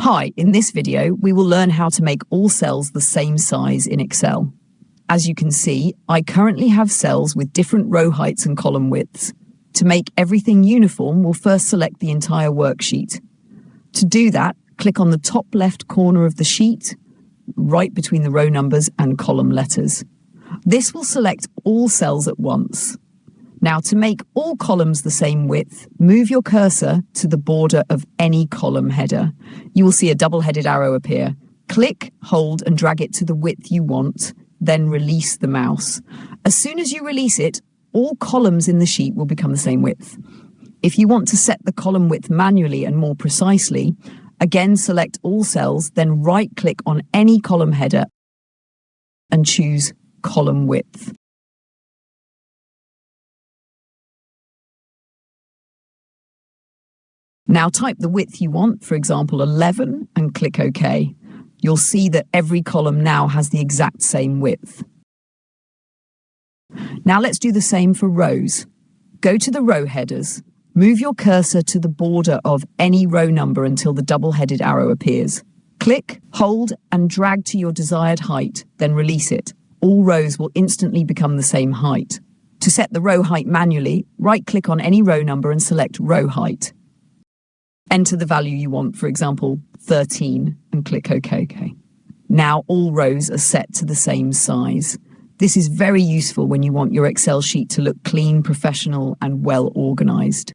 Hi, in this video, we will learn how to make all cells the same size in Excel. As you can see, I currently have cells with different row heights and column widths. To make everything uniform, we'll first select the entire worksheet. To do that, click on the top left corner of the sheet, right between the row numbers and column letters. This will select all cells at once. Now, to make all columns the same width, move your cursor to the border of any column header. You will see a double-headed arrow appear. Click, hold, and drag it to the width you want, then release the mouse. As soon as you release it, all columns in the sheet will become the same width. If you want to set the column width manually and more precisely, again select all cells, then right-click on any column header and choose Column Width. Now type the width you want, for example 11, and click OK. You'll see that every column now has the exact same width. Now let's do the same for rows. Go to the row headers. Move your cursor to the border of any row number until the double-headed arrow appears. Click, hold, and drag to your desired height, then release it. All rows will instantly become the same height. To set the row height manually, right-click on any row number and select Row Height. Enter the value you want, for example, 13, and click OK. Now all rows are set to the same size. This is very useful when you want your Excel sheet to look clean, professional, and well organized.